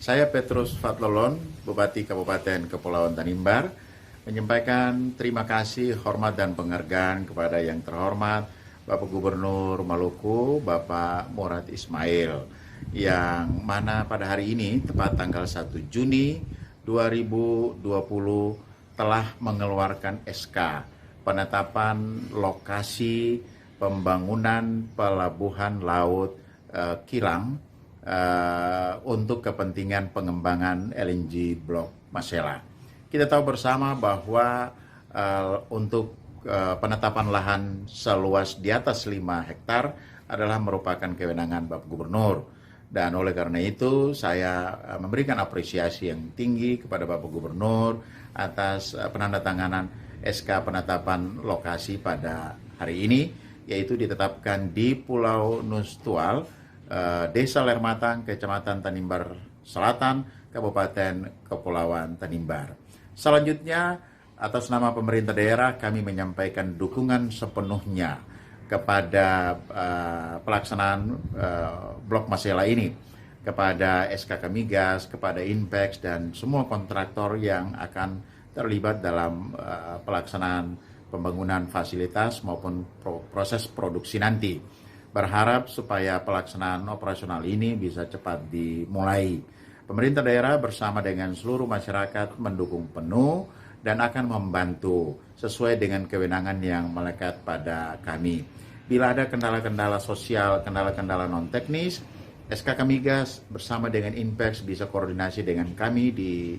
Saya Petrus Fatlolon, Bupati Kabupaten Kepulauan Tanimbar, menyampaikan terima kasih, hormat dan penghargaan kepada yang terhormat Bapak Gubernur Maluku, Bapak Murad Ismail, yang mana pada hari ini, tepat tanggal 1 Juni 2020, telah mengeluarkan SK penetapan lokasi pembangunan pelabuhan laut Kilang untuk kepentingan pengembangan LNG Blok Masela. Kita tahu bersama bahwa untuk penetapan lahan seluas di atas 5 hektar adalah merupakan kewenangan Bapak Gubernur. Dan oleh karena itu saya memberikan apresiasi yang tinggi kepada Bapak Gubernur atas penandatanganan SK penetapan lokasi pada hari ini, yaitu ditetapkan di Pulau Nustual, Desa Lermatang, Kecamatan Tanimbar Selatan, Kabupaten Kepulauan Tanimbar. Selanjutnya, atas nama pemerintah daerah, kami menyampaikan dukungan sepenuhnya kepada pelaksanaan Blok Masela ini, kepada SKK Migas, kepada Inpex, dan semua kontraktor yang akan terlibat dalam pelaksanaan pembangunan fasilitas maupun proses produksi nanti. Berharap supaya pelaksanaan operasional ini bisa cepat dimulai. Pemerintah daerah bersama dengan seluruh masyarakat mendukung penuh dan akan membantu sesuai dengan kewenangan yang melekat pada kami. Bila ada kendala-kendala sosial, kendala-kendala non-teknis, SKK Migas bersama dengan Inpex bisa koordinasi dengan kami di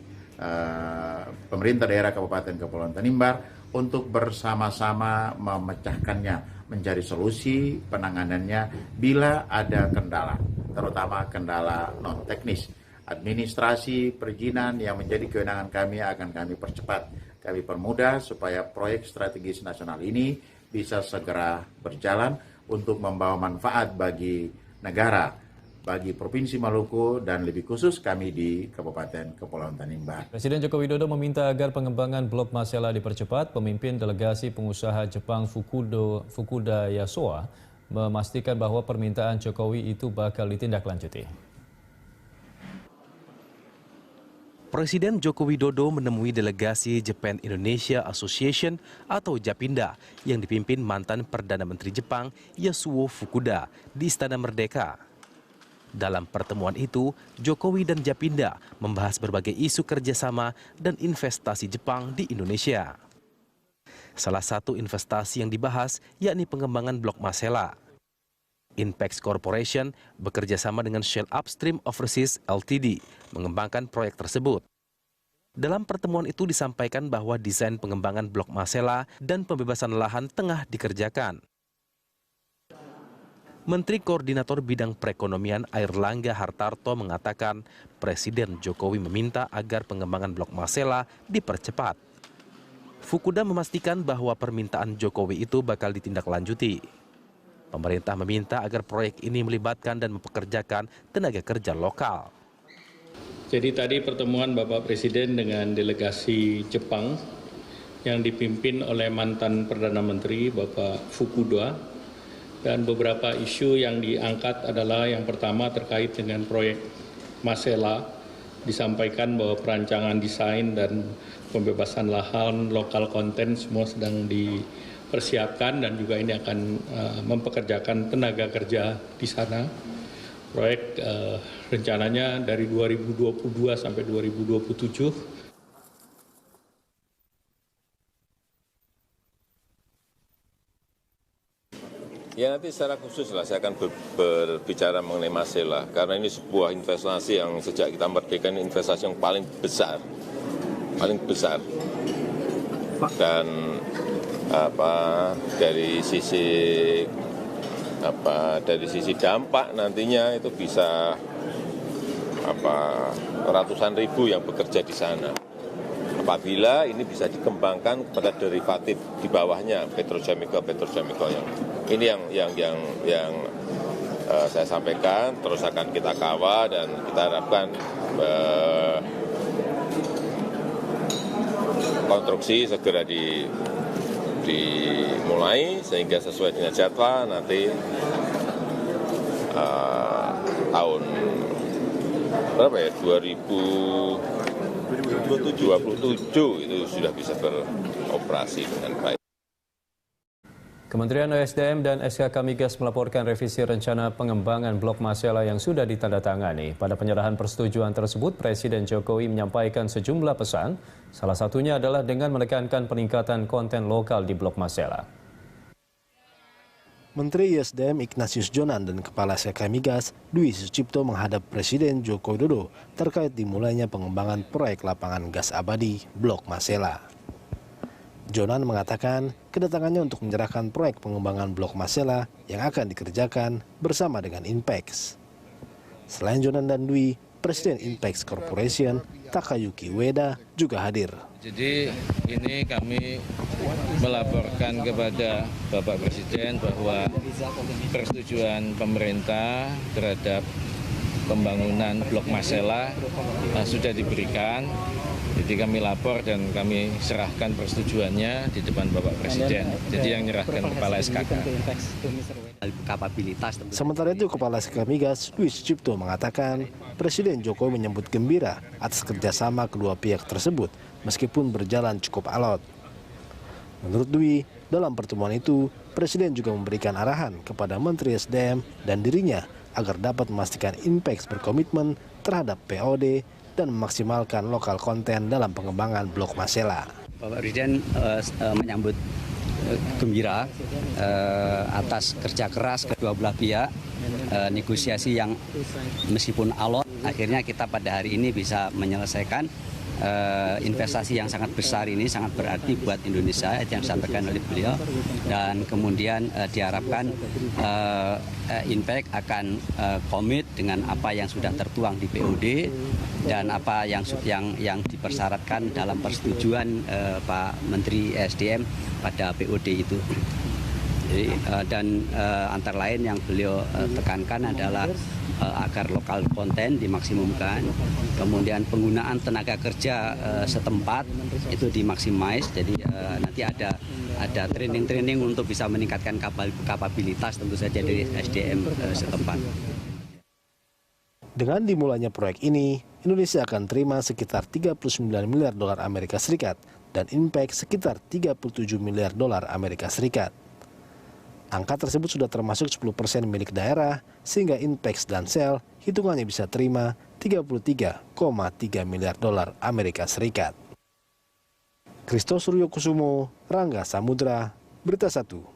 pemerintah daerah Kabupaten Kepulauan Tanimbar untuk bersama-sama memecahkannya, mencari solusi penanganannya bila ada kendala, terutama kendala non-teknis. Administrasi perizinan yang menjadi kewenangan kami akan kami percepat, kami permudah supaya proyek strategis nasional ini bisa segera berjalan untuk membawa manfaat bagi negara, bagi Provinsi Maluku, dan lebih khusus kami di Kabupaten Kepulauan Tanimbar. Presiden Joko Widodo meminta agar pengembangan Blok Masela dipercepat. Pemimpin delegasi pengusaha Jepang Fukuda Yasuo memastikan bahwa permintaan Jokowi itu bakal ditindaklanjuti. Presiden Joko Widodo menemui delegasi Japan Indonesia Association atau Japinda yang dipimpin mantan Perdana Menteri Jepang Yasuo Fukuda di Istana Merdeka. Dalam pertemuan itu, Jokowi dan Japinda membahas berbagai isu kerjasama dan investasi Jepang di Indonesia. Salah satu investasi yang dibahas yakni pengembangan Blok Masela. Inpex Corporation bekerja sama dengan Shell Upstream Overseas Ltd mengembangkan proyek tersebut. Dalam pertemuan itu disampaikan bahwa desain pengembangan Blok Masela dan pembebasan lahan tengah dikerjakan. Menteri Koordinator Bidang Perekonomian Airlangga Hartarto mengatakan Presiden Jokowi meminta agar pengembangan Blok Masela dipercepat. Fukuda memastikan bahwa permintaan Jokowi itu bakal ditindaklanjuti. Pemerintah meminta agar proyek ini melibatkan dan mempekerjakan tenaga kerja lokal. Jadi tadi pertemuan Bapak Presiden dengan delegasi Jepang yang dipimpin oleh mantan Perdana Menteri Bapak Fukuda, dan beberapa isu yang diangkat adalah yang pertama terkait dengan proyek Masela. Disampaikan bahwa perancangan desain dan pembebasan lahan, lokal konten semua sedang dipersiapkan dan juga ini akan mempekerjakan tenaga kerja di sana. Proyek rencananya dari 2022 sampai 2027. Ya nanti secara khusus lah saya akan berbicara mengenai Masela karena ini sebuah investasi yang sejak kita merdeka ini investasi yang paling besar dan dari sisi dampak nantinya itu bisa ratusan ribu yang bekerja di sana. Apabila ini bisa dikembangkan kepada derivatif di bawahnya petrochemical yang ini yang saya sampaikan, terus akan kita kawal dan kita harapkan konstruksi segera dimulai sehingga sesuai dengan jadwal nanti tahun berapa ya 2027 itu sudah bisa beroperasi dengan baik. Kementerian ESDM dan SKK Migas melaporkan revisi rencana pengembangan Blok Masela yang sudah ditandatangani. Pada penyerahan persetujuan tersebut, Presiden Jokowi menyampaikan sejumlah pesan. Salah satunya adalah dengan menekankan peningkatan konten lokal di Blok Masela. Menteri ESDM Ignatius Jonan dan Kepala SKK Migas Dwi Sucipto menghadap Presiden Joko Widodo terkait dimulainya pengembangan proyek lapangan gas abadi Blok Masela. Jonan mengatakan kedatangannya untuk menyerahkan proyek pengembangan Blok Masela yang akan dikerjakan bersama dengan Inpex. Selain Jonan dan Dwi, Presiden Inpex Corporation Takayuki Ueda juga hadir. Jadi ini kami melaporkan kepada Bapak Presiden bahwa persetujuan pemerintah terhadap pembangunan Blok Masela sudah diberikan. Jadi kami lapor dan kami serahkan persetujuannya di depan Bapak Presiden. Jadi yang menyerahkan Kepala SKK. Sementara itu Kepala SKK Migas Dwi Sucipto mengatakan Presiden Jokowi menyambut gembira atas kerjasama kedua pihak tersebut meskipun berjalan cukup alot. Menurut Dwi, dalam pertemuan itu Presiden juga memberikan arahan kepada Menteri SDM dan dirinya agar dapat memastikan Inpex berkomitmen terhadap POD dan memaksimalkan lokal konten dalam pengembangan Blok Masela. Bapak Presiden menyambut gembira atas kerja keras kedua belah pihak, negosiasi yang meskipun alot, akhirnya kita pada hari ini bisa menyelesaikan investasi yang sangat besar ini, sangat berarti buat Indonesia yang disampaikan oleh beliau, dan kemudian diharapkan Inpex akan komit dengan apa yang sudah tertuang di POD dan apa yang dipersyaratkan dalam persetujuan Pak Menteri SDM pada POD itu. Jadi, dan antara lain yang beliau tekankan adalah agar lokal konten dimaksimumkan, kemudian penggunaan tenaga kerja setempat itu dimaksimais. Jadi nanti ada training untuk bisa meningkatkan kapabilitas tentu saja dari SDM setempat. Dengan dimulainya proyek ini, Indonesia akan terima sekitar 39 miliar dolar Amerika Serikat dan Inpex sekitar 37 miliar dolar Amerika Serikat. Angka tersebut sudah termasuk 10% milik daerah, sehingga Inpex dan Shell hitungannya bisa terima 33,3 miliar dolar Amerika Serikat. Christo Suryo Kusumo, Rangga Samudra, Berita 1.